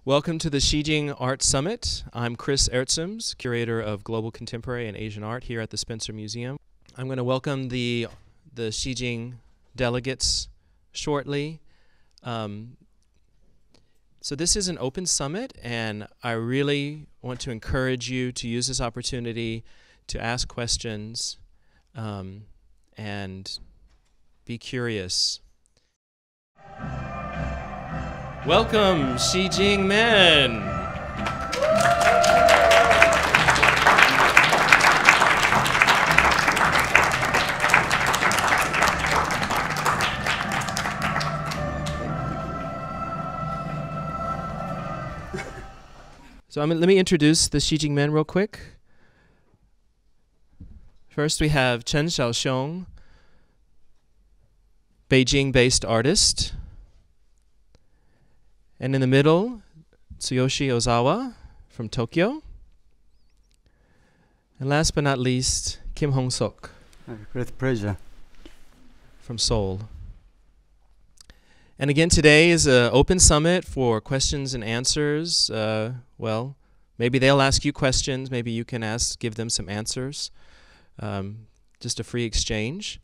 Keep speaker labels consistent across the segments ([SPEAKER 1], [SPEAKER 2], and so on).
[SPEAKER 1] Welcome to the Xijing Art Summit. I'm Kris Ercums, curator of Global Contemporary and Asian Art here at the Spencer Museum. I'm going to welcome the Xijing delegates shortly. So this is an open summit, and I really want to encourage you to use this opportunity to ask questions and be curious. Welcome, Xijing Men! So let me introduce the Xijing Men real quick. First we have Chen Shaoxiong, Beijing-based artist. And in the middle, Tsuyoshi Ozawa from Tokyo. And last but not least, Gimhongsok.
[SPEAKER 2] Great pleasure.
[SPEAKER 1] From Seoul. And again, today is an open summit for questions and answers. Well, maybe they'll ask you questions. Maybe you can give them some answers. Just a free exchange.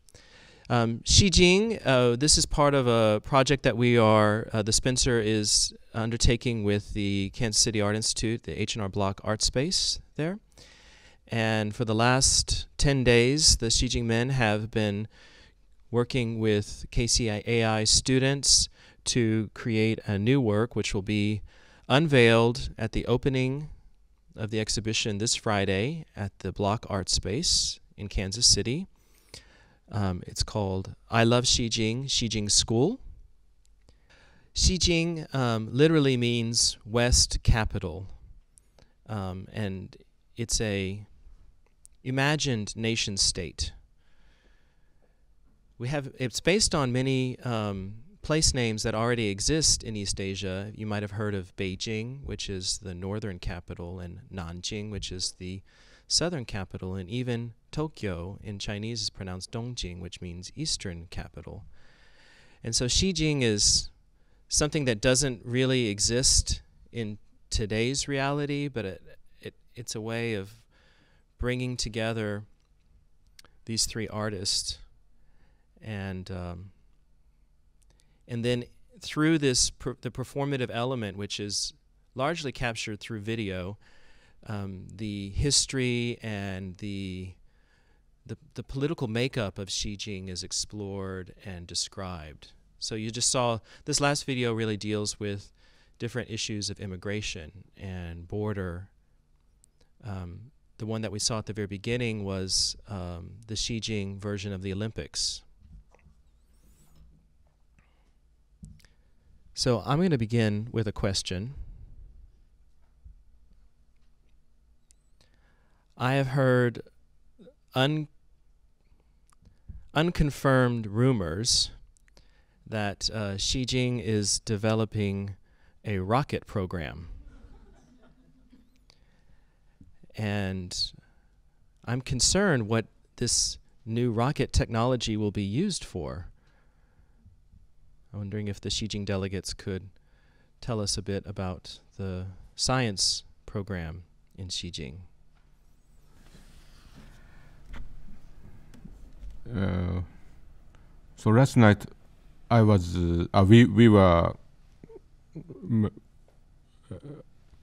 [SPEAKER 1] Xijing, this is part of a project that the Spencer is undertaking with the Kansas City Art Institute, the H&R Block Artspace there. And for the last 10 days, the Xijing Men have been working with KCAI students to create a new work which will be unveiled at the opening of the exhibition this Friday at the Block Artspace in Kansas City. It's called I Love Xijing, Xijing School. Xijing literally means West Capital, and it's a imagined nation state. It's based on many place names that already exist in East Asia. You might have heard of Beijing, which is the northern capital, and Nanjing, which is the southern capital, and even Tokyo in Chinese is pronounced Dongjing, which means eastern capital. And so Xijing is something that doesn't really exist in today's reality, but it's a way of bringing together these three artists, and then through this the performative element, which is largely captured through video, the history and the political makeup of Xijing is explored and described. So you just saw this last video really deals with different issues of immigration and border. The one that we saw at the very beginning was the Xijing version of the Olympics. So I'm going to begin with a question. I have heard unconfirmed rumors that Xijing is developing a rocket program. And I'm concerned what this new rocket technology will be used for. I'm wondering if the Xijing delegates could tell us a bit about the science program in Xijing.
[SPEAKER 3] So last night, we were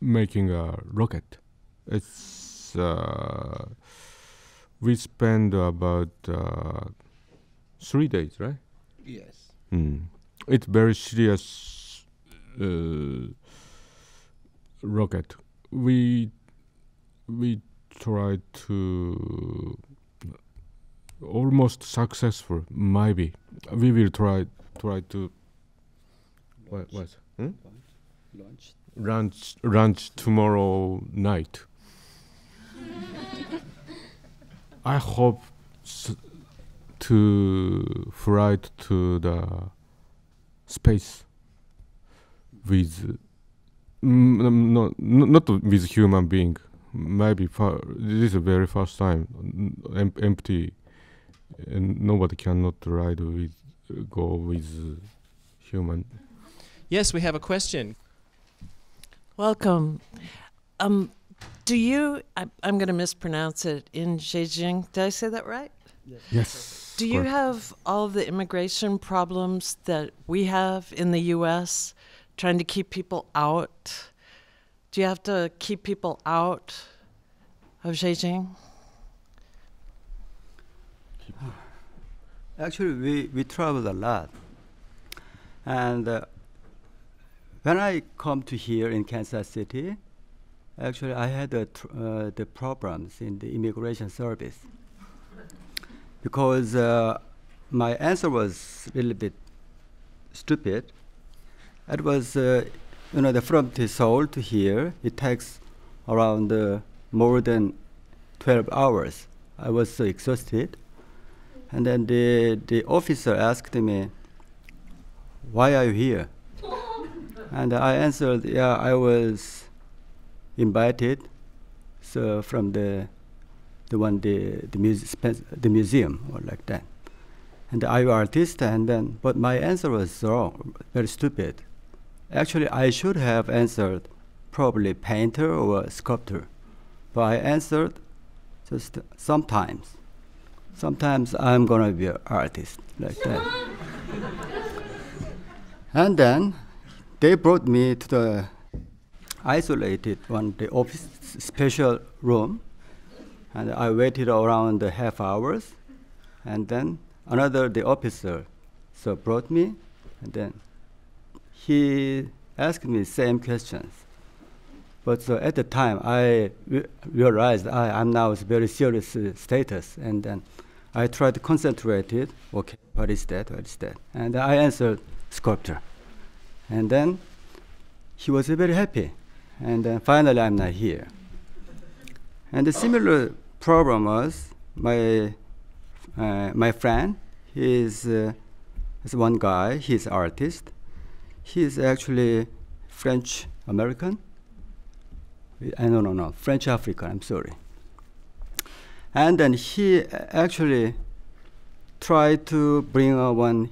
[SPEAKER 3] making a rocket. It's we spent about 3 days, right?
[SPEAKER 2] Yes.
[SPEAKER 3] It's very serious rocket. We tried to almost successful, maybe. We will try to launch tomorrow night. I hope to fly to the space with not with human being. Maybe this is the very first time empty, and nobody cannot ride with go with human.
[SPEAKER 1] Yes, we have a question.
[SPEAKER 4] Welcome. I'm going to mispronounce it, in Xijing. Did I say that right?
[SPEAKER 3] Yes.
[SPEAKER 4] Do you have all of the immigration problems that we have in the U.S., trying to keep people out? Do you have to keep people out of Xijing?
[SPEAKER 2] Actually, we travel a lot. And when I come to here in Kansas City, actually I had the problems in the immigration service. Because my answer was a little bit stupid. It was, from the Seoul to here, it takes around more than 12 hours. I was so exhausted. And then the officer asked me, "Why are you here?" And I answered, "Yeah, I was invited from the museum or like that. And are you artist?" But my answer was wrong, very stupid. Actually, I should have answered probably painter or sculptor, but I answered just sometimes. Sometimes I'm gonna be an artist, like that. And then they brought me to the isolated the office special room, and I waited around half hours, and then the officer brought me, and then he asked me same questions. But at the time, I realized I'm now very serious status, and then I tried to concentrate it. Okay, what is that? What is that? And I answered sculptor. And then he was very happy. And then finally, I'm not here. And the similar problem was my friend. He's one guy. He's an artist. He's actually French American. No, French African. I'm sorry. And then he actually tried to bring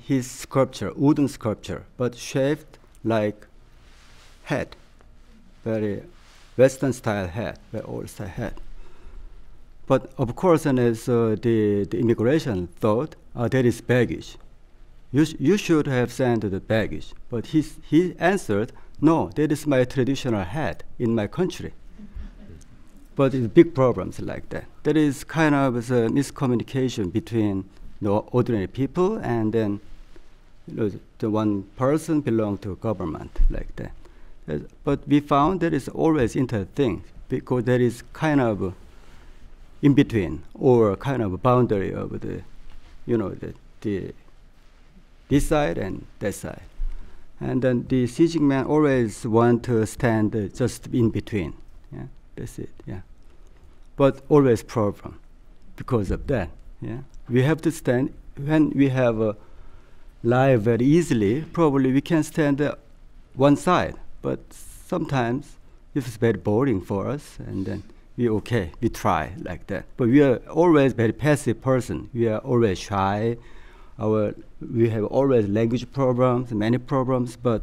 [SPEAKER 2] his sculpture, wooden sculpture, but shaped like head, very Western style head, very old style head. But of course, and as the immigration thought, that is baggage. You should have sent the baggage. But he answered, "No, that is my traditional hat in my country." But it's big problems like that. There is kind of a miscommunication between the ordinary people and then the one person belong to government like that. But we found there is always interthing because there is kind of in between or kind of a boundary of this side and that side. And then the Xijing Men always want to stand just in between. Yeah, that's it. Yeah, but always problem because of that. Yeah, we have to stand when we have a live very easily. Probably we can stand one side, but sometimes it's very boring for us, and then we try like that. But we are always very passive person. We are always shy. We have always language problems, many problems. But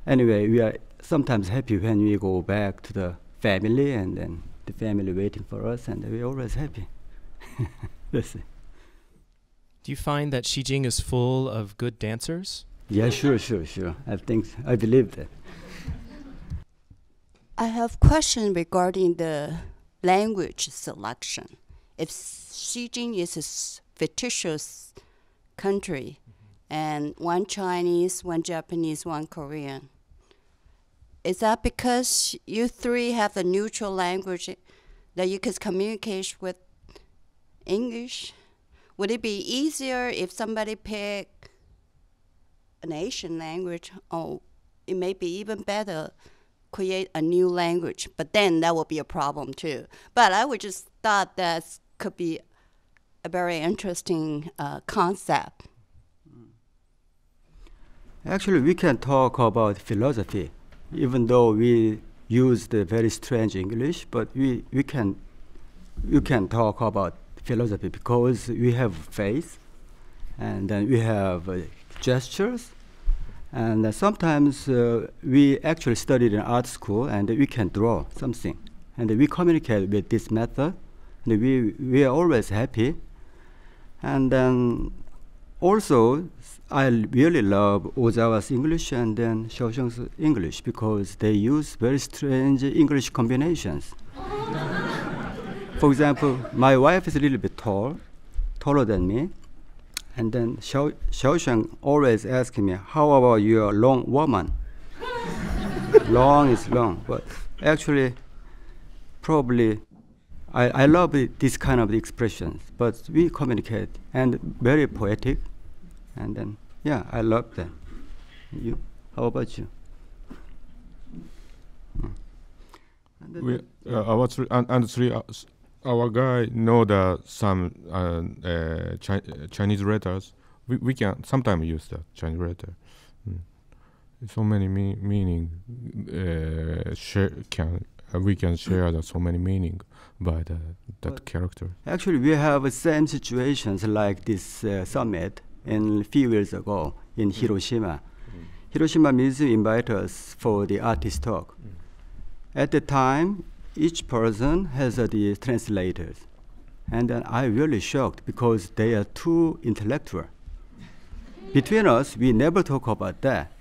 [SPEAKER 2] anyway, we are sometimes happy when we go back to the family, and then the family waiting for us, and we're always happy. That's it.
[SPEAKER 1] Do you find that Xijing is full of good dancers?
[SPEAKER 2] Yeah, sure. I believe that.
[SPEAKER 5] I have question regarding the language selection. If Xijing is a fictitious country, and one Chinese, one Japanese, one Korean, is that because you three have the neutral language that you can communicate with English? Would it be easier if somebody pick an Asian language, or it may be even better create a new language, but then that would be a problem too. But I would just thought that could be a very interesting concept.
[SPEAKER 2] Actually, we can talk about philosophy, even though we use the very strange English, but you can talk about philosophy because we have faith, and then we have gestures, And sometimes we actually studied in art school and we can draw something. And we communicate with this method. And we are always happy. And then also, I really love Ozawa's English and then Shaoxiong's English because they use very strange English combinations. For example, my wife is a little bit taller than me. And then Shaoxiong always asks me, how about your long woman? Long is long, but actually, probably, I love this kind of expressions, but we communicate, and very poetic, and then, yeah, I love that. You, how about you?
[SPEAKER 3] Our guy know that some Chinese letters. We can sometimes use the Chinese letter. So many meaning. We can share so many meaning by that character.
[SPEAKER 2] Actually, we have the same situations like this summit a few years ago in Hiroshima. Hiroshima Museum invited us for the artist talk. At the time, each person has the translators. And then I really shocked because they are too intellectual. Between us, we never talk about that.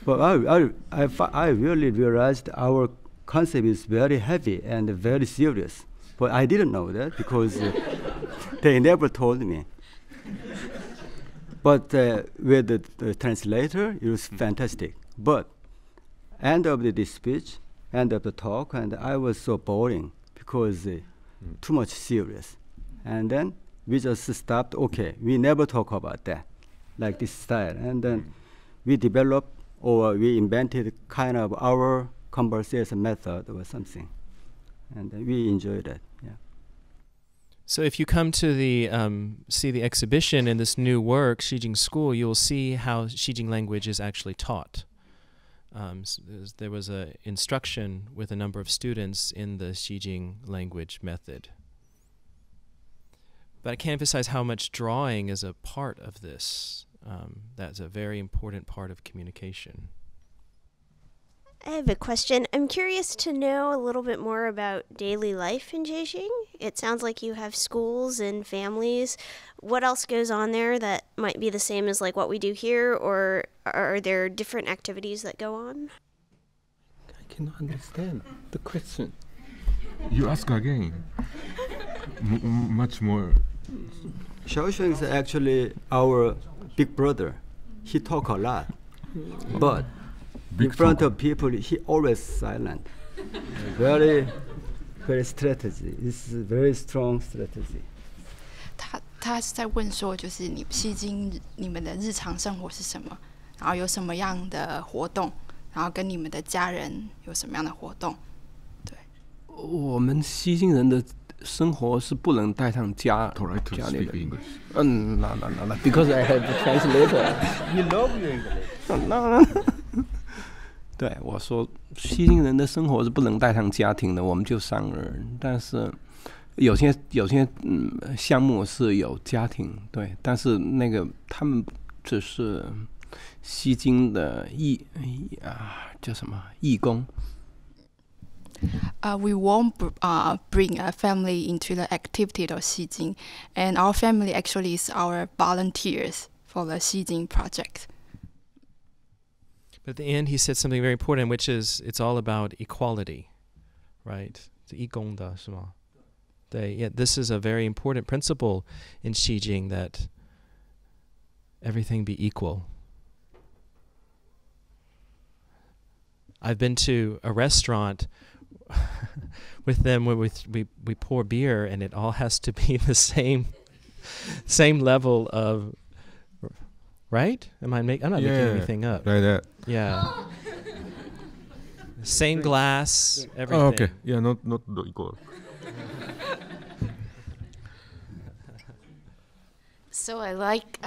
[SPEAKER 2] But I really realized our concept is very heavy and very serious. But I didn't know that because they never told me. But with the translator, it was fantastic. But end of this speech, end of the talk, and I was so boring because too much serious. And then we just stopped. Okay, we never talk about that, like this style. And then we developed or we invented kind of our conversation method or something. And we enjoyed that, yeah.
[SPEAKER 1] So if you come to the see the exhibition in this new work, Xijing School, you'll see how Xijing language is actually taught. So there was an instruction with a number of students in the Xijing language method. But I can't emphasize how much drawing is a part of this. That's a very important part of communication.
[SPEAKER 6] I have a question. I'm curious to know a little bit more about daily life in Xijing. It sounds like you have schools and families. What else goes on there that might be the same as like what we do here, or are there different activities that go on?
[SPEAKER 7] I cannot understand the question.
[SPEAKER 3] You ask again. Much more.
[SPEAKER 2] Shaoxiong is actually our big brother. He talk a lot, but in front of people, he always silent. Very strategy. It's a very strong strategy.
[SPEAKER 8] 他是在问说，就是西京你们的日常生活是什么，然后有什么样的活动，然后跟你们的家人有什么样的活动？对，
[SPEAKER 7] 我们西京人的生活是不能带上家里的。No, because I have a translator.
[SPEAKER 2] You love your English.
[SPEAKER 7] No. 对，我说西京人的生活是不能带上家庭的，我们就商人。但是有些项目是有家庭，对，但是那个他们只是西京的叫什么义工。
[SPEAKER 8] We won't bring a family into the activity of Xijing, and our family actually is our volunteers for the Xijing project.
[SPEAKER 1] But at the end, he said something very important, which is it's all about equality, right? This is a very important principle in Xijing, that everything be equal. I've been to a restaurant with them where we pour beer, and it all has to be the same level of, right? I'm not making anything up.
[SPEAKER 3] Like that.
[SPEAKER 1] Yeah. Same glass, everything.
[SPEAKER 3] Oh, okay. Yeah, not equal.
[SPEAKER 9] So I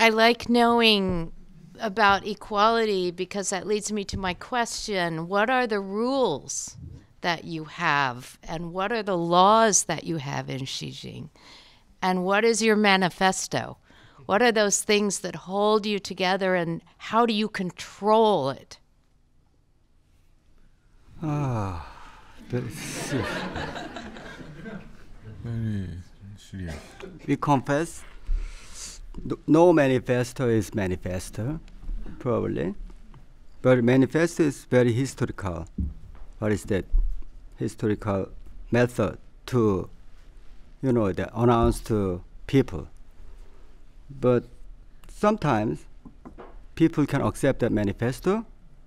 [SPEAKER 9] like knowing about equality, because that leads me to my question. What are the rules that you have, and what are the laws that you have in Xijing, and what is your manifesto? What are those things that hold you together, and how do you control it?
[SPEAKER 2] Very serious.
[SPEAKER 3] Very serious.
[SPEAKER 2] We confess, no manifesto is manifesto, probably. But manifesto is very historical. What is that? Historical method to, announce to people. But sometimes people can accept that manifesto,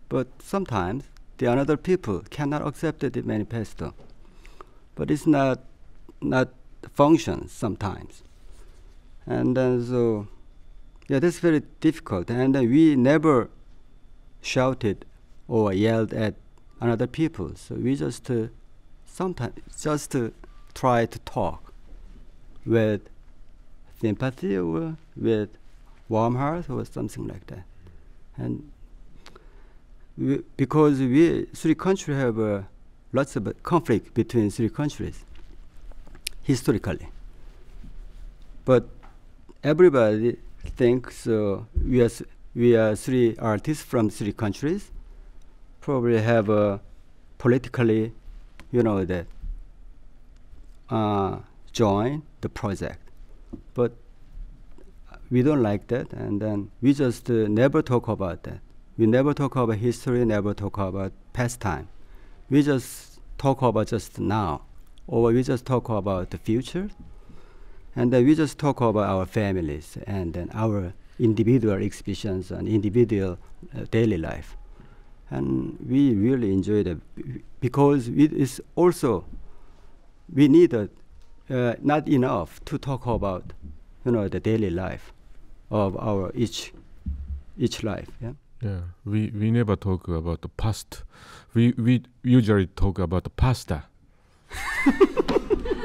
[SPEAKER 2] but sometimes the other people cannot accept the manifesto. But it's not functions sometimes. And then that's very difficult. And then we never shouted or yelled at another people. So we just sometimes just try to talk with sympathy or with warm heart or something like that. And because we three countries have lots of conflict between three countries historically. But everybody thinks we are three artists from three countries, probably have a politically, that join the project. But we don't like that, and then we just never talk about that. We never talk about history, never talk about past time. We just talk about just now, or we just talk about the future, and then we just talk about our families and then our individual exhibitions and individual daily life. And we really enjoy that because it is also, we need not enough to talk about, the daily life of our each life. Yeah.
[SPEAKER 3] Yeah, we never talk about the past. We usually talk about the pasta.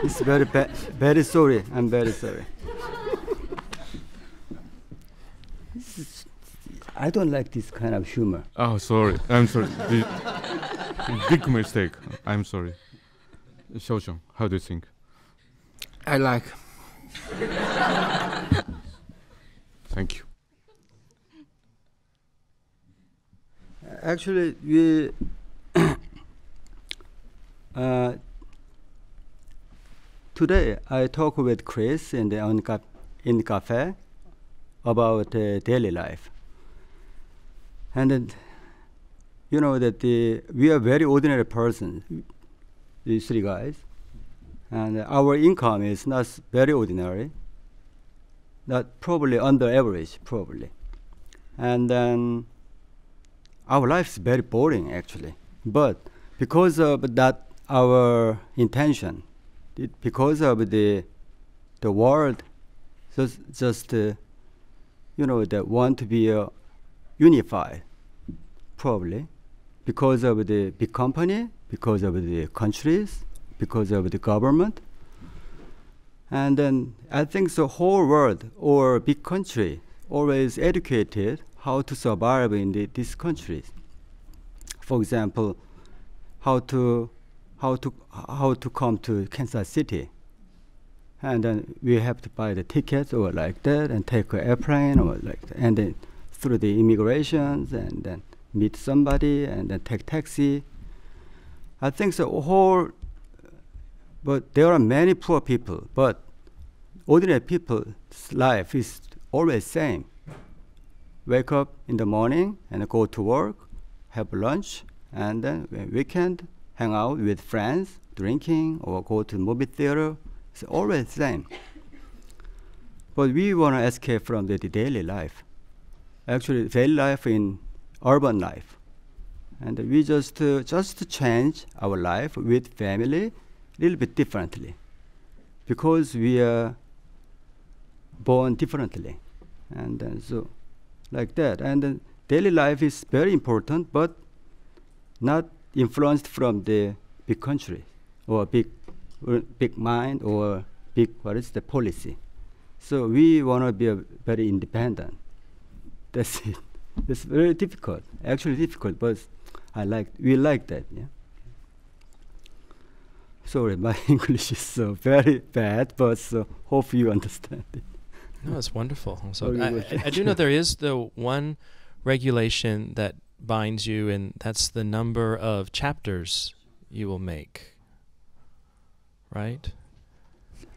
[SPEAKER 2] It's very bad. Very sorry. I'm very sorry. I don't like this kind of humor.
[SPEAKER 3] Oh, sorry. I'm sorry. Big mistake. I'm sorry. Shaoxiong, how do you think?
[SPEAKER 7] I like.
[SPEAKER 3] Thank you.
[SPEAKER 2] Actually, we today I talk with Kris in the cafe about daily life, and then that we are very ordinary persons, these three guys, and our income is not very ordinary, not probably under average, probably, and then our life is very boring actually. But because of that, our intention, because of the world, just that want to be unified, probably, because of the big company, because of the countries, because of the government. And then I think the whole world or big country always educated how to survive in these countries. For example, how to come to Kansas City, and then we have to buy the tickets or like that, and take an airplane or like that, and then through the immigrations, and then meet somebody, and then take taxi. I think the whole, but there are many poor people, but ordinary people's life is always same. Wake up in the morning and go to work, have lunch, and then weekend hang out with friends, drinking, or go to the movie theater. It's always the same. But we want to escape from the daily life. Actually, daily life in urban life. And we just change our life with family a little bit differently, because we are born differently. And then so like that. And then daily life is very important, but not influenced from the big country or big mind or big, the policy. So we want to be very independent. That's it. It's very difficult, actually difficult, but we like that. Yeah. Sorry, my English is so very bad, but hope you understand it.
[SPEAKER 1] No, it's wonderful. So
[SPEAKER 2] Very
[SPEAKER 1] I do know there is the one regulation that binds you, and that's the number of chapters you will make, right?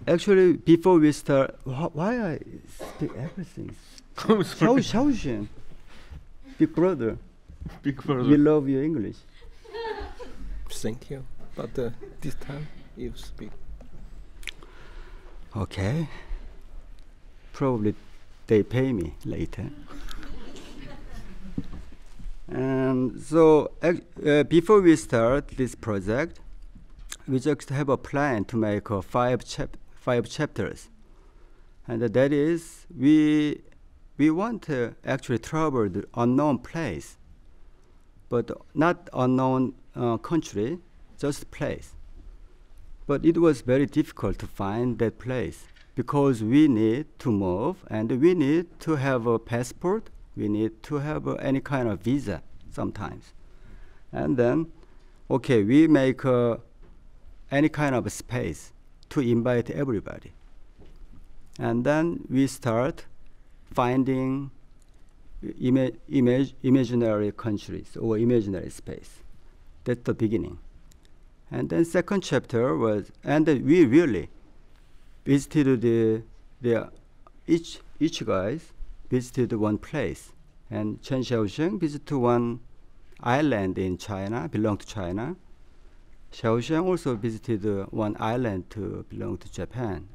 [SPEAKER 2] Actually, before we start, why I speak everything? Shaoxiong, big brother.
[SPEAKER 3] Big brother.
[SPEAKER 2] We love your English.
[SPEAKER 7] Thank you. But this time you speak.
[SPEAKER 2] Okay. Probably they pay me later. And so before we start this project, we just have a plan to make 5 chapters. And that is, we want to actually travel the unknown place, but not unknown country, just place. But it was very difficult to find that place because we need to move and we need to have a passport. We need to have any kind of visa sometimes. And then, okay, we make any kind of space to invite everybody. And then we start finding imaginary countries or imaginary space. That's the beginning. And then second chapter was, and we really visited each guys visited one place. And Chen Shaoxiong visited one island in China, belong to China. Shaoxiong also visited one island to belong to Japan.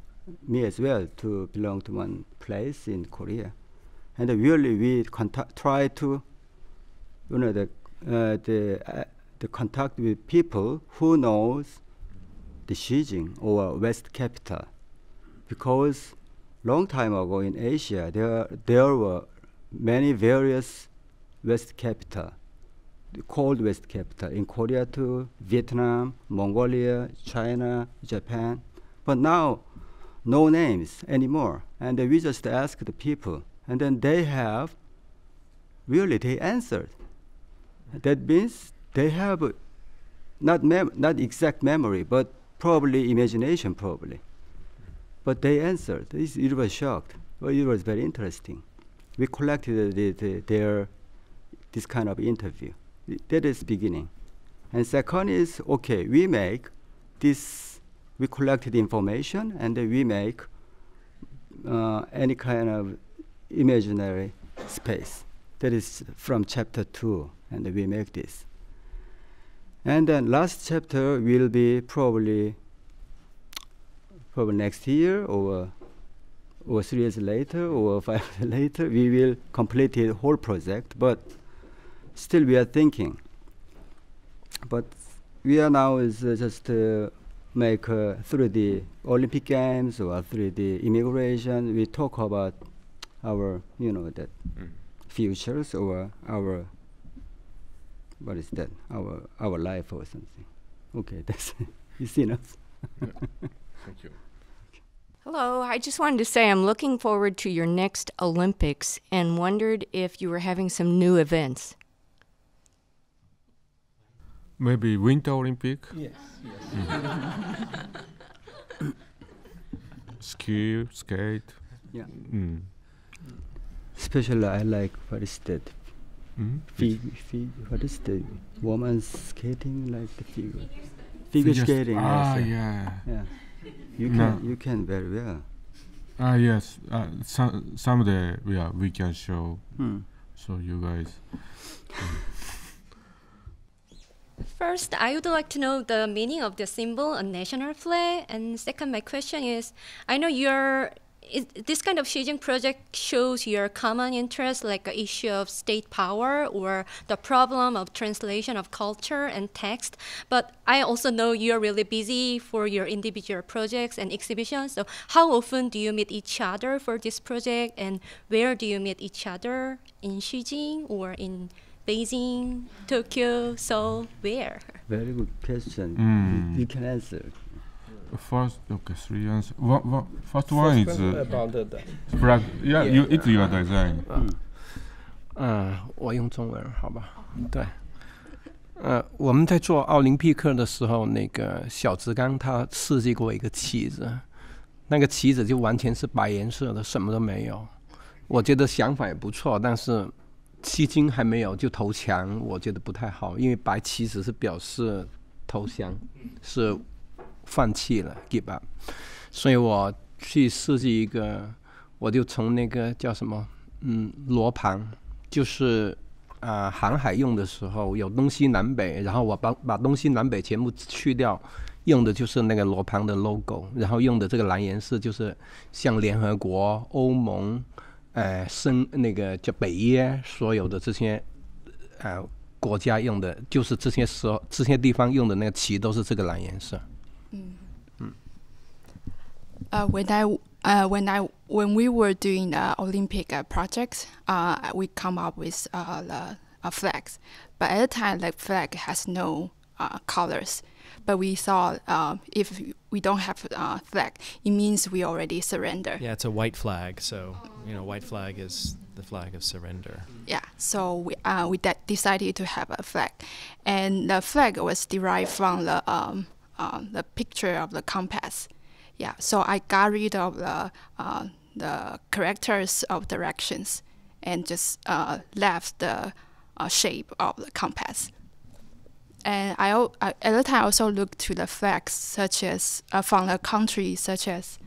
[SPEAKER 2] Me as well to belong to one place in Korea. And really we try to, the contact with people who knows the Xijing or West capital, because long time ago in Asia there were many various West capital, called West capital in Korea too, Vietnam, Mongolia, China, Japan, but now no names anymore. And we just ask the people, and then they have they answered. That means they have not exact memory, but probably imagination, probably. But they answered. It was shocked. Well, it was very interesting. We collected this kind of interview. That is beginning. And second is, okay, we make this, we collected information and we make any kind of imaginary space. That is from chapter 2, and we make this. And then last chapter will be probably next year or 3 years later or 5 years later. We will complete the whole project, but still we are thinking. But we are now just make through the Olympic Games or through the immigration. We talk about our, that futures or our, what is that? Our life or something. Okay, that's it's enough.
[SPEAKER 3] Thank you.
[SPEAKER 10] Hello, I just wanted to say I'm looking forward to your next Olympics and wondered if you were having some new events.
[SPEAKER 3] Maybe Winter Olympic?
[SPEAKER 7] Yes.
[SPEAKER 3] Ski, skate.
[SPEAKER 2] Yeah. Especially I like, what is that? What is the woman's skating, like the figure skating?
[SPEAKER 3] Ah,
[SPEAKER 2] yes,
[SPEAKER 3] yeah.
[SPEAKER 2] You can very well.
[SPEAKER 3] Ah, yes. Someday we can show. So you guys.
[SPEAKER 10] First, I would like to know the meaning of the symbol on national flag. And second, my question is, I know this kind of Xijing project shows your common interest, like an issue of state power or the problem of translation of culture and text. But I also know you're really busy for your individual projects and exhibitions. So how often do you meet each other for this project, and where do you meet each other? In Xijing or in Beijing, Tokyo, Seoul, where?
[SPEAKER 2] Very good question. You can answer.
[SPEAKER 3] First, okay, 3 answers. First one is
[SPEAKER 7] about the
[SPEAKER 3] it's your design.
[SPEAKER 7] 我用中文好吧？对，我们在做奥林匹克的时候，那个小直刚他设计过一个旗子，那个旗子就完全是白颜色的，什么都没有。我觉得想法也不错，但是西京还没有就投降，我觉得不太好，因为白旗子是表示投降，是放弃了 give up。所以我去设计一个，我就从那个叫什么罗盘，就是航海用的时候有东西南北，然后我把东西南北全部去掉，用的就是那个罗盘的 logo， 然后用的这个蓝颜色就是像联合国、欧盟、那个叫北约所有的这些国家用的，就是这些地方用的那个旗都是这个蓝颜色。
[SPEAKER 8] When we were doing the Olympic projects, we come up with the flags. But at the time, the flag has no colors. But we thought if we don't have a flag, it means we already surrender.
[SPEAKER 1] Yeah, it's a white flag. So, white flag is the flag of surrender.
[SPEAKER 8] Yeah, so we decided to have a flag. And the flag was derived from the picture of the compass. Yeah, so I got rid of the characters of directions and just left the shape of the compass. And at the time I also looked to the flags such as from a country such as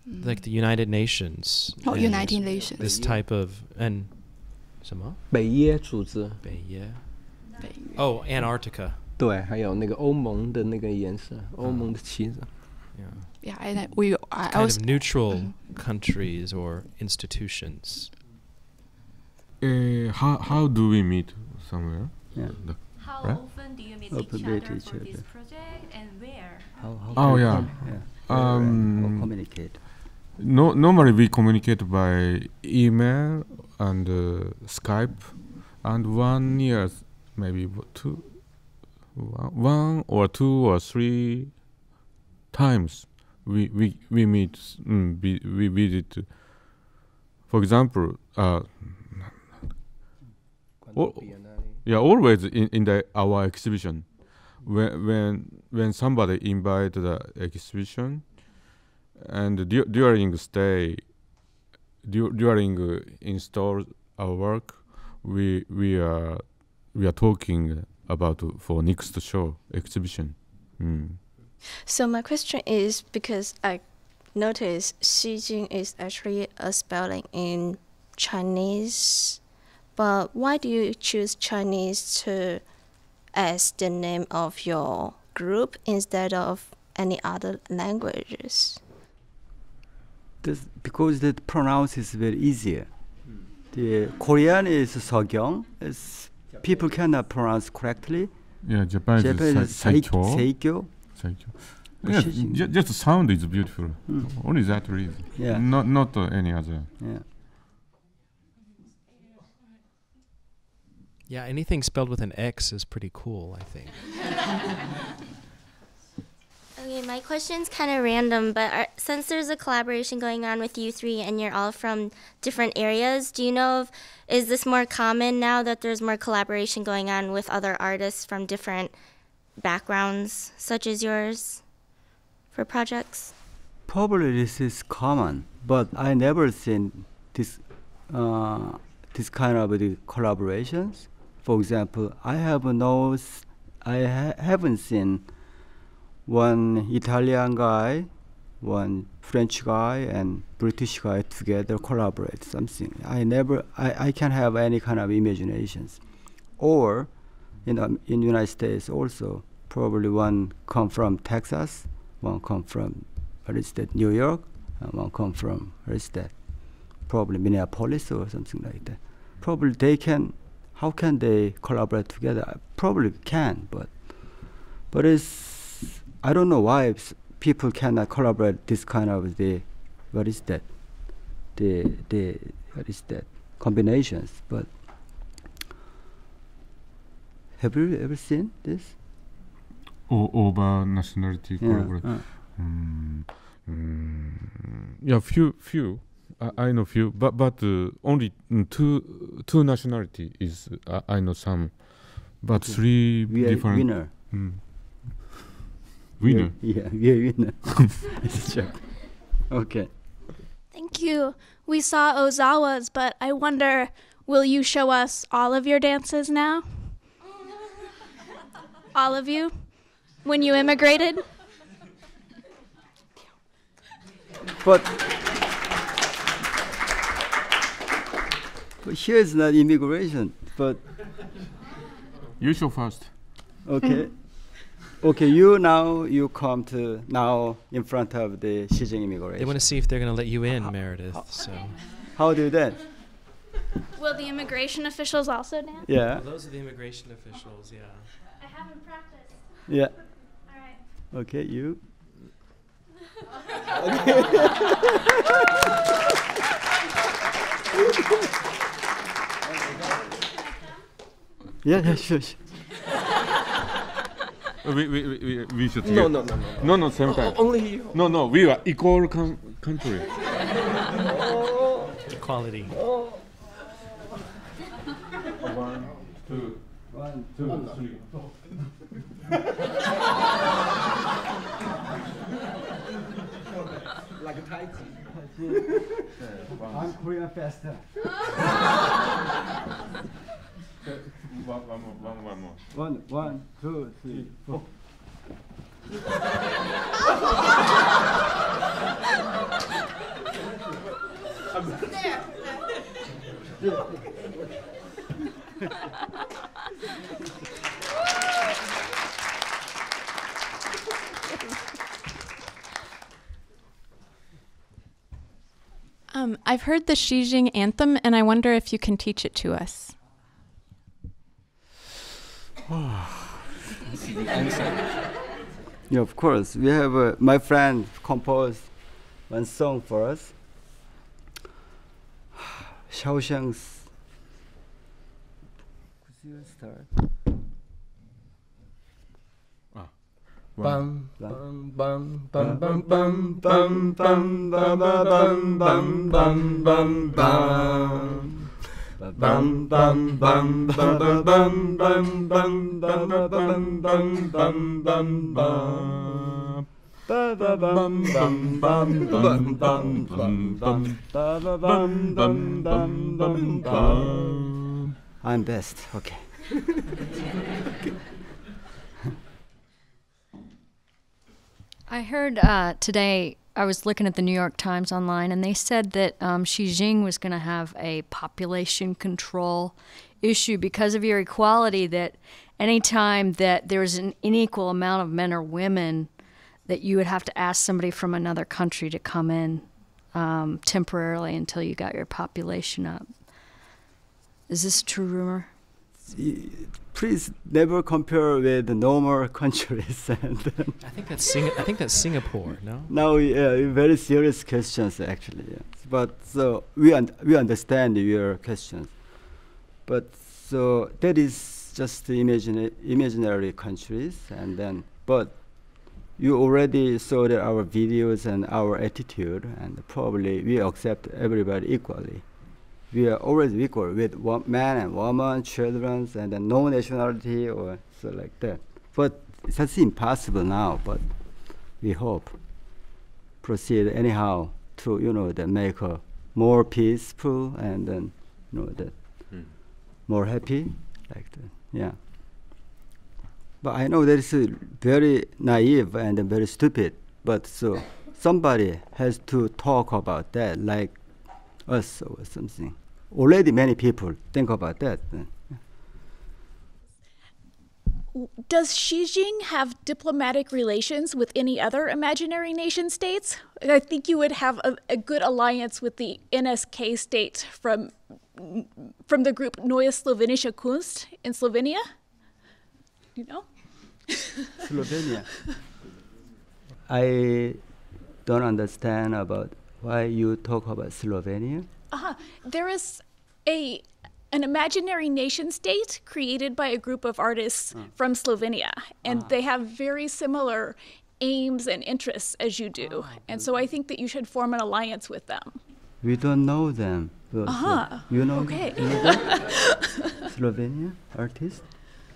[SPEAKER 1] like the United Nations.
[SPEAKER 8] United Nations.
[SPEAKER 1] This type of什么？
[SPEAKER 7] 北约组织。
[SPEAKER 1] 北约。Oh, Antarctica.
[SPEAKER 7] 对，还有那个欧盟的那个颜色，欧盟的旗子。
[SPEAKER 8] Yeah, and I
[SPEAKER 1] kind of neutral countries or institutions.
[SPEAKER 3] How do we meet somewhere?
[SPEAKER 2] Yeah.
[SPEAKER 10] How
[SPEAKER 3] right?
[SPEAKER 10] often do you meet
[SPEAKER 2] Open
[SPEAKER 10] each
[SPEAKER 2] meet
[SPEAKER 10] other
[SPEAKER 2] each
[SPEAKER 10] for this
[SPEAKER 2] other.
[SPEAKER 10] project and where?
[SPEAKER 2] How
[SPEAKER 3] yeah.
[SPEAKER 2] Or communicate.
[SPEAKER 3] Normally we communicate by email and Skype, and 1 year, maybe one or two or three times we meet. We visit. For example, always in our exhibition. When somebody invite the exhibition, and during install our work, we are talking about for next show exhibition.
[SPEAKER 6] So my question is, because I noticed Xijing is actually a spelling in Chinese, but why do you choose Chinese as the name of your group instead of any other languages?
[SPEAKER 2] Because the pronounce is very easier. The Korean is Seogyeong. People cannot pronounce correctly.
[SPEAKER 3] Yeah, Japanese is
[SPEAKER 2] Seikyo.
[SPEAKER 3] Yeah, just the sound is beautiful. Only that reason.
[SPEAKER 2] Yeah.
[SPEAKER 3] Not any other.
[SPEAKER 2] Yeah.
[SPEAKER 1] Yeah, anything spelled with an X is pretty cool, I think.
[SPEAKER 11] Okay, my question's kind of random, but since there's a collaboration going on with you three and you're all from different areas, do you know is this more common now that there's more collaboration going on with other artists from different backgrounds, such as yours, for projects?
[SPEAKER 2] Probably this is common, but I never seen this kind of the collaborations. For example, I haven't seen one Italian guy, one French guy, and British guy together collaborate something. I can't have any kind of imaginations. Or, in United States also, probably one come from Texas, one come from New York, and one come from probably Minneapolis or something like that. Probably they can. How can they collaborate together? Probably can, but I don't know why people cannot collaborate this kind of combinations. But have you ever seen this?
[SPEAKER 3] Over nationality collaboration. Yeah, few. I know few, but only two nationality is I know some, but
[SPEAKER 2] okay.
[SPEAKER 3] Three
[SPEAKER 2] we
[SPEAKER 3] different.
[SPEAKER 2] Winner.
[SPEAKER 3] Winner.
[SPEAKER 2] We are winner. It's a joke. Okay.
[SPEAKER 12] Thank you. We saw Ozawa's, but I wonder, will you show us all of your dances now? All of you? When you immigrated?
[SPEAKER 2] But here is not immigration, but
[SPEAKER 3] You show first.
[SPEAKER 2] okay. Okay, you come to now in front of the Xijing immigration.
[SPEAKER 1] They want to see if they're going to let you in, Meredith. So
[SPEAKER 2] How do that?
[SPEAKER 12] Will the immigration officials also dance?
[SPEAKER 2] Yeah.
[SPEAKER 1] Well, those are the immigration officials. Yeah.
[SPEAKER 12] I haven't practiced.
[SPEAKER 2] Yeah.
[SPEAKER 12] All right.
[SPEAKER 2] Okay, you. Yeah, sure.
[SPEAKER 3] We should. No, same time.
[SPEAKER 7] Only you.
[SPEAKER 3] No, we are equal country.
[SPEAKER 1] Equality.
[SPEAKER 3] 1, 2, 1, 2, 3, 4.
[SPEAKER 7] Like a Tai Chi.
[SPEAKER 2] I'm Korean faster.
[SPEAKER 3] One more.
[SPEAKER 2] 1, 2, 3, 4.
[SPEAKER 13] I've heard the Xijing anthem, and I wonder if you can teach it to us.
[SPEAKER 2] Yeah, of course. We have my friend composed one song for us. Shaoxiong's. Could you start?
[SPEAKER 7] Bum bum bum bum bum bum bum bum bum bum bum bum bum bum. Bum bum bum bum bum bum bum bum bum bum bum bum bum bum. Ba ba bum bum bum bum bum bum bum. Ba ba bum bum bum bum bum.
[SPEAKER 2] I'm best. Okay.
[SPEAKER 14] I heard today, I was looking at the New York Times online, and they said that Xijing was going to have a population control issue because of your equality, that anytime that there's an unequal amount of men or women, that you would have to ask somebody from another country to come in temporarily until you got your population up. Is this a true rumor?
[SPEAKER 2] Please never compare with the normal countries. And
[SPEAKER 1] I think that's Singapore. No.
[SPEAKER 2] Now, very serious questions actually. Yes. But so we understand your questions. But so that is just the imaginary countries, and then but you already saw that our videos and our attitude, and probably we accept everybody equally. We are always equal with man and woman, children, and then no nationality or so like that. But that's impossible now. But we hope proceed anyhow to that make a more peaceful and then that more happy like that. Yeah. But I know that is very naive and very stupid. But so somebody has to talk about that, like us or something. Already many people think about that.
[SPEAKER 12] Does Xijing have diplomatic relations with any other imaginary nation states? I think you would have a good alliance with the NSK state from the group Neue Slowenische Kunst in Slovenia. You know?
[SPEAKER 2] Slovenia. I don't understand about why you talk about Slovenia.
[SPEAKER 12] There is an imaginary nation state created by a group of artists from Slovenia, and they have very similar aims and interests as you do. And so I think that you should form an alliance with them.
[SPEAKER 2] We don't know them. You know,
[SPEAKER 12] okay.
[SPEAKER 2] You know them? Slovenia artist?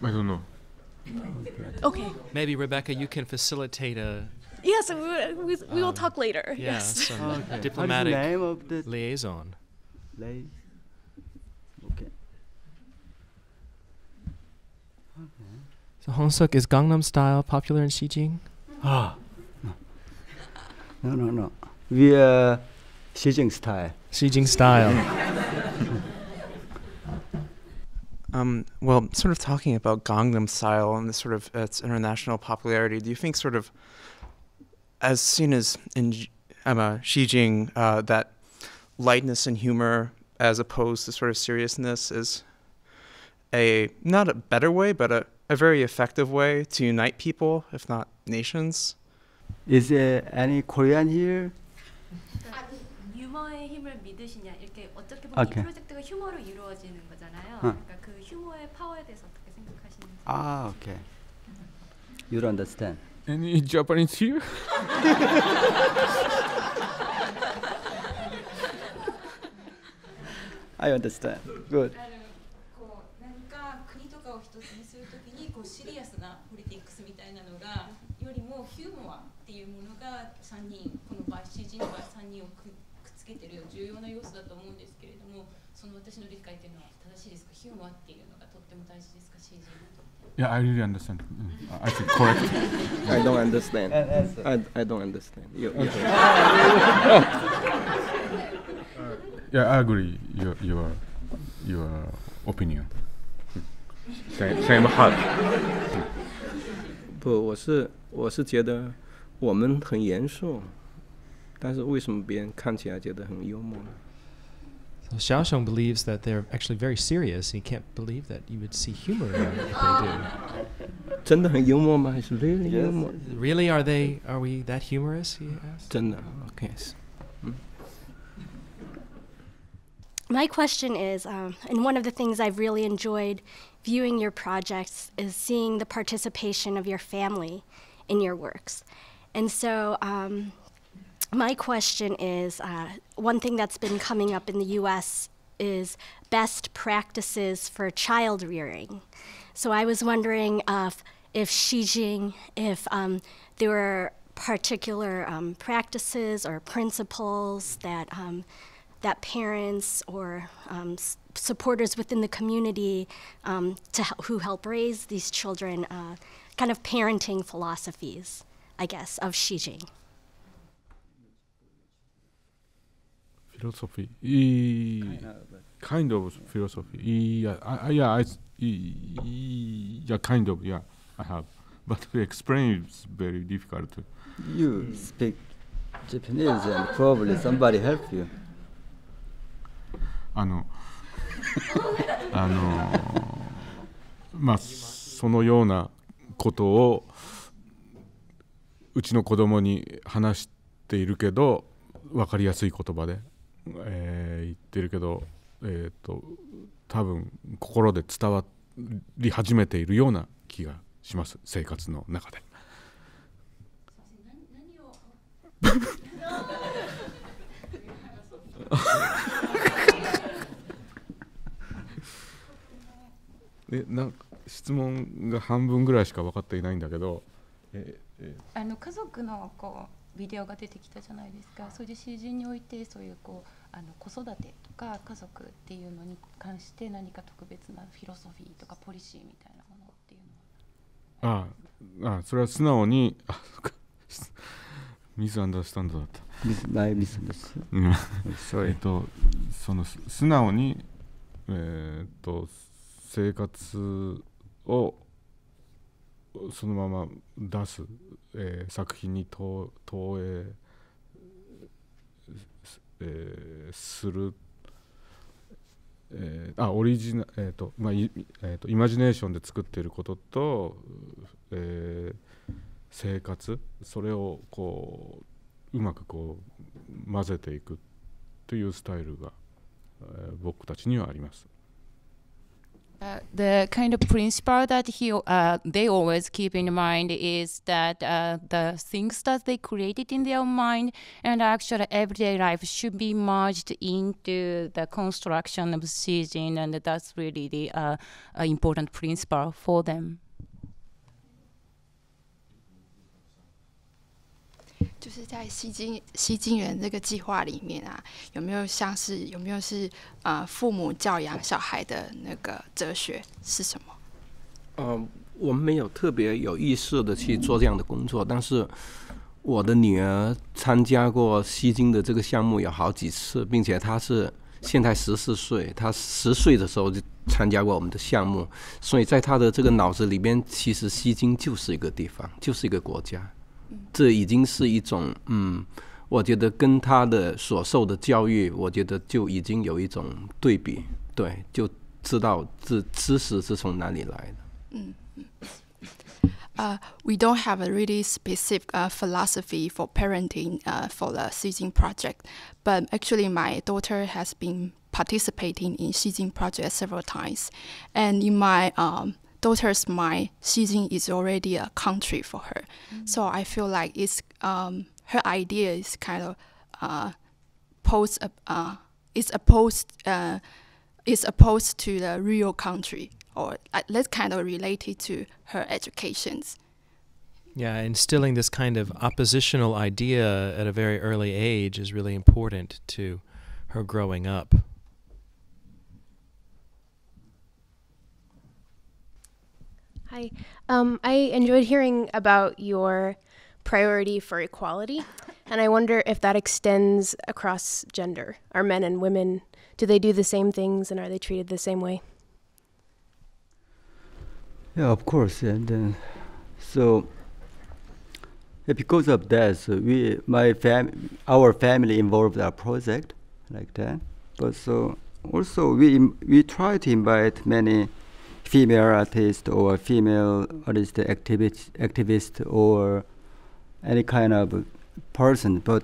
[SPEAKER 3] I don't know.
[SPEAKER 12] Okay.
[SPEAKER 1] Maybe Rebecca, you can facilitate a
[SPEAKER 12] Yes, we will talk later.
[SPEAKER 1] Yeah,
[SPEAKER 12] Yes.
[SPEAKER 1] some
[SPEAKER 2] Okay.
[SPEAKER 1] diplomatic
[SPEAKER 2] What is the name of the
[SPEAKER 1] liaison.
[SPEAKER 2] Okay.
[SPEAKER 1] So Hongsuk, is Gangnam style popular in Xijing?
[SPEAKER 2] Ah. No. We are Xijing style.
[SPEAKER 1] Xijing style.
[SPEAKER 15] Well, sort of talking about Gangnam style and this sort of its international popularity, do you think sort of as seen as in Xijing, that lightness and humor as opposed to sort of seriousness is not a better way, but a very effective way to unite people, if not nations?
[SPEAKER 2] Is there any Korean here?
[SPEAKER 10] 유머의 힘을 믿으시냐 이렇게 어떻게 보면 이 프로젝트가 휴머로 이루어지는 거잖아요. 그러니까 그 휴머의 파워에 대해서 어떻게 생각하시는지.
[SPEAKER 2] Ah, okay. You don't understand.
[SPEAKER 3] Any Japanese here?
[SPEAKER 2] I understand. Good.
[SPEAKER 16] 何か国とかを一つにするときにシリアスなポリティックスみたいなのがよりもヒューモアっていうものが3人この場合 CG の場合3人をくっつけてる重要な要素だと思うんですけれども、その私の理解っていうのは正しいですか？ヒューモアっていうのがとっても大事ですか？ CG にとって。
[SPEAKER 3] Yeah, I really understand. I think correct.
[SPEAKER 7] I don't understand. I don't understand.
[SPEAKER 3] Yeah, I agree. Your opinion. Same heart.
[SPEAKER 7] 不，我是觉得我们很严肃，但是为什么别人看起来觉得很幽默呢？
[SPEAKER 1] So Shaoxiong believes that they're actually very serious. He can't believe that you would see humor in what they do.
[SPEAKER 7] 真的很幽默吗？还是 really 幽默？
[SPEAKER 1] Really, are we that humorous? He asked.
[SPEAKER 7] 真的 ，OK。My
[SPEAKER 11] question is, and one of the things I've really enjoyed viewing your projects is seeing the participation of your family in your works. And so my question is, one thing that's been coming up in the US is best practices for child rearing. So I was wondering if Xijing, if there were particular practices or principles that that parents or supporters within the community who help raise these children, kind of parenting philosophies, I guess, of Xijing.
[SPEAKER 3] Philosophy. Kind of philosophy. Yeah, kind of. Yeah, I have. But to explain is very difficult.
[SPEAKER 2] You speak Japanese and probably somebody help you.
[SPEAKER 3] まあそのようなことをうちの子供に話しているけど分かりやすい言葉で、言ってるけど、多分心で伝わり始めているような気がします、生活の中で。なんか質問が半分ぐらいしか分かっていないんだけど、
[SPEAKER 16] 家族のビデオが出てきたじゃないですか。そういうXijingにおいてそういう子育てとか家族っていうのに関して何か特別なフィロソフィーとかポリシーみたいなものっていうのは。
[SPEAKER 3] それは素直にミスアンダースタンドだった。その素直に生活をそのまま出す、作品に投影、する、オリジナイマジネーションで作っていることと、生活、それをうまく混ぜていくというスタイルが、僕たちにはあります。
[SPEAKER 16] The kind of principle that they always keep in mind is that the things that they created in their mind and actual everyday life should be merged into the construction of Xijing, and that's really the important principle for them.
[SPEAKER 8] 就是在西京人这个计划里面啊，有没有是父母教养小孩的那个哲学是什么？
[SPEAKER 7] 我们没有特别有意识的去做这样的工作，但是我的女儿参加过西京的这个项目有好几次，并且她是现在14岁，她10岁的时候就参加过我们的项目，所以在她的这个脑子里边，其实西京就是一个地方，就是一个国家。这已经是一种我觉得跟他的所受的教育，我觉得就已经有一种对比，对，就知道这知识是从哪里来
[SPEAKER 8] 的。We don't have a really specific philosophy for parenting for the Xijing project, but actually my daughter has been participating in Xijing project several times, and in my daughter's mind, Xijing is already a country for her. So I feel like it's her idea is kind of is opposed to the real country, or that's kind of related to her educations.
[SPEAKER 1] Yeah, instilling this kind of oppositional idea at a very early age is really important to her growing up.
[SPEAKER 17] Hi. I enjoyed hearing about your priority for equality, and I wonder if that extends across gender. Are men and women, do they do the same things, and are they treated the same way?
[SPEAKER 2] Yeah, of course. And so because of that, so our family involved our project like that. But so also we try to invite many female artists or female artist activist or any kind of person, but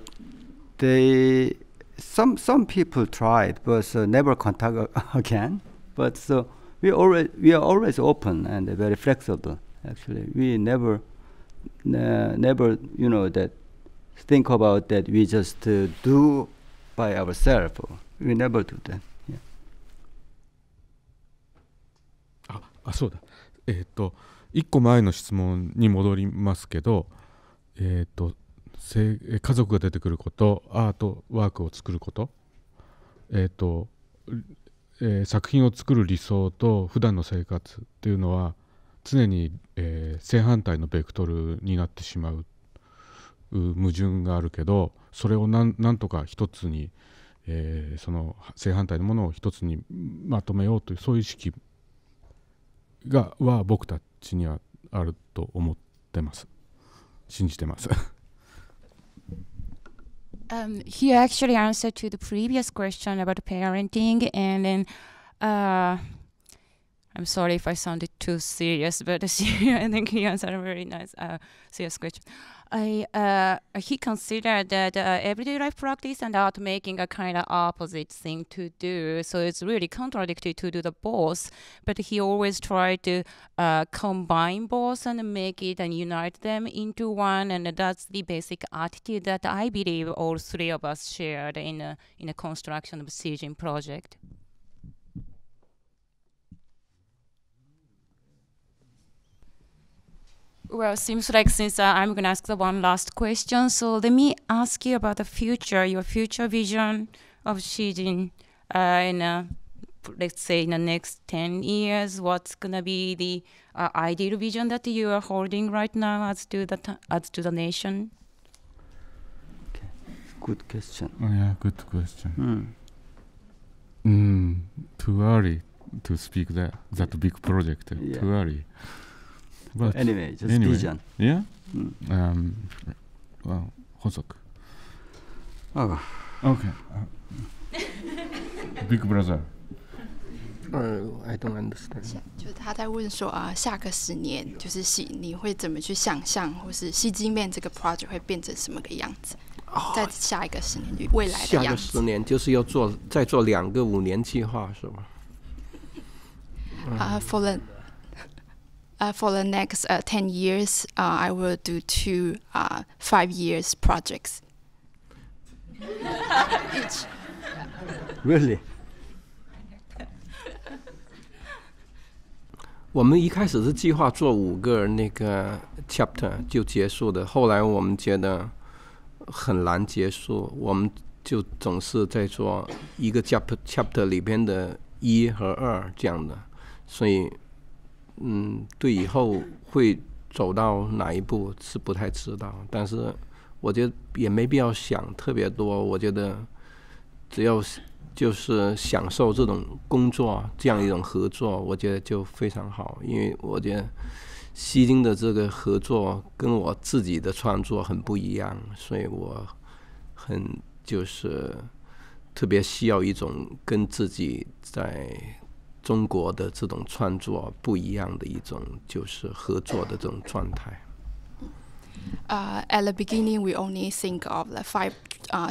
[SPEAKER 2] some people tried, but never contact again. But so we are always open and very flexible. Actually, we never that think about that we just do by ourselves. We never do that. Yeah.
[SPEAKER 3] そうだ。一個前の質問に戻りますけど、家族が出てくること、アートワークを作ること、作品を作る理想と普段の生活っていうのは常に、正反対のベクトルになってしまう矛盾があるけど、それをなんとか一つに、その正反対のものを一つにまとめようというそういう意識は僕たちにはあると思ってます。信じてます。
[SPEAKER 18] He actually answered to the previous question about parenting, and then I'm sorry if I sounded too serious, but I think he answered a very nice, serious question. He considered that everyday life practice and art making are kind of opposite thing to do, so it's really contradictory to do the both. But he always tried to combine both and make it and unite them into one, and that's the basic attitude that I believe all three of us shared in a construction of Xijing project. Well, seems like since I'm going to ask the one last question, so let me ask you about the future, your future vision of Xijing let's say in the next 10 years. What's going to be the ideal vision that you are holding right now as to the nation?
[SPEAKER 2] Okay. Good question.
[SPEAKER 3] Yeah, good question. Too early to speak that big project.
[SPEAKER 2] Yeah.
[SPEAKER 3] Too early. But
[SPEAKER 2] anyway, vision.
[SPEAKER 3] Yeah? Well, Hosok.
[SPEAKER 2] Oh.
[SPEAKER 3] Okay. Big brother.
[SPEAKER 7] I don't understand.
[SPEAKER 8] 就是他在问说下个10年就是你会怎么去想象，或是Xijing Men这个 project 会变成什么个样子？在下一个10年未来的样子。
[SPEAKER 7] 下个10年就是要再做2个5年计划是吗
[SPEAKER 8] ？For the next 10 years, I will do 2 5 years projects. Each.
[SPEAKER 2] Really?
[SPEAKER 7] 我们一开始是计划做5个那个 chapter 就结束的，后来我们觉得很难结束，我们就总是在做一个 chapter 里边的1和2这样的，所以对以后会走到哪一步是不太知道，但是我觉得也没必要想特别多，我觉得只要就是享受这种工作，这样一种合作，我觉得就非常好。因为我觉得西京的这个合作跟我自己的创作很不一样，所以我很就是特别需要一种跟自己在中国的这种创作不一样的一种就是合作的这种状态。
[SPEAKER 8] At the beginning, we only think of the 5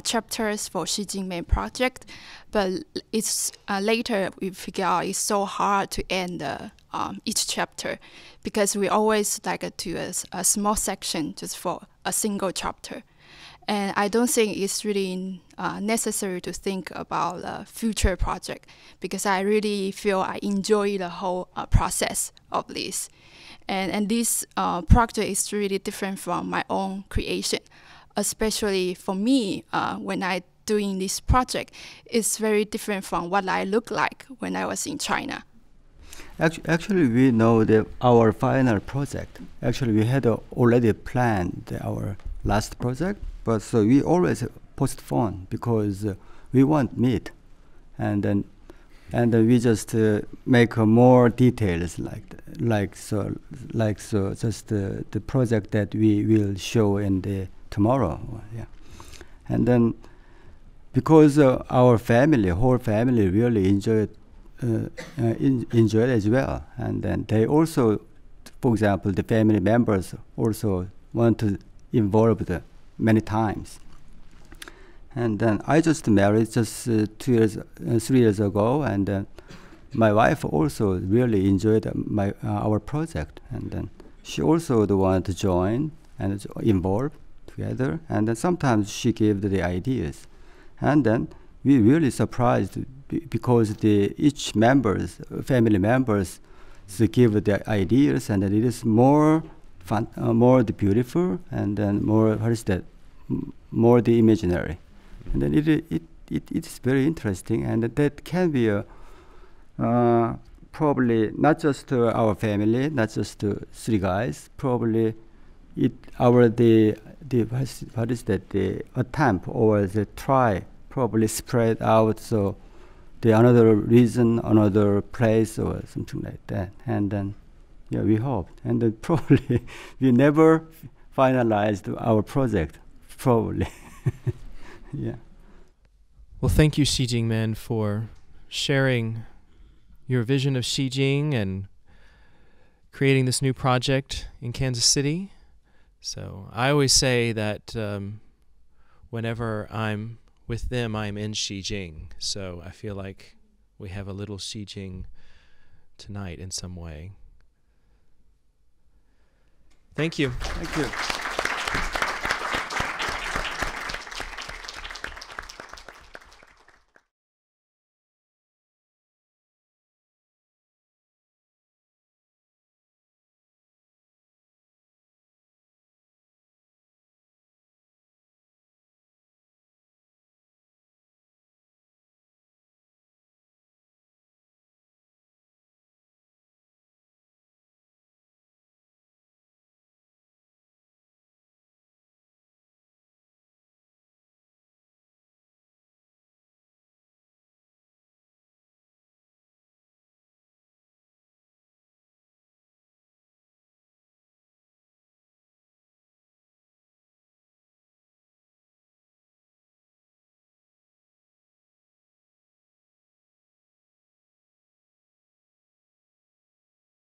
[SPEAKER 8] chapters for Xijing Men project, but it's later we figure out it's so hard to end each chapter because we always like to do a small section just for a single chapter. And I don't think it's really necessary to think about the future project because I really feel I enjoy the whole process of this. And this project is really different from my own creation, especially for me when I doing this project, it's very different from what I look like when I was in China.
[SPEAKER 2] Actually, we know that our final project. Actually, we had already planned our last project, but so we always postpone because we want meet, and then we just make more details like so just the project that we will show in the tomorrow, yeah, and then because our family, whole family, really enjoyed as well, and then they also, for example, the family members also want to involve many times. And then I just married just 3 years ago, and my wife also really enjoyed our project, and then she also wanted to join and involve together, and then sometimes she gave the ideas, and then we really surprised because each family members give the ideas, and then it is more fun, more beautiful, and then more more the imaginary. And then it's very interesting, and that can be probably not just our family, not just 3 guys. Probably the attempt or the try probably spread out, so the another reason, another place or something like that. And then yeah, we hope, and then probably we never finalized our project. Probably. Yeah.
[SPEAKER 1] Well, thank you, Xijing Men, for sharing your vision of Xijing and creating this new project in Kansas City. So I always say that whenever I'm with them, I'm in Xijing. So I feel like we have a little Xijing tonight in some way. Thank you.
[SPEAKER 2] Thank you.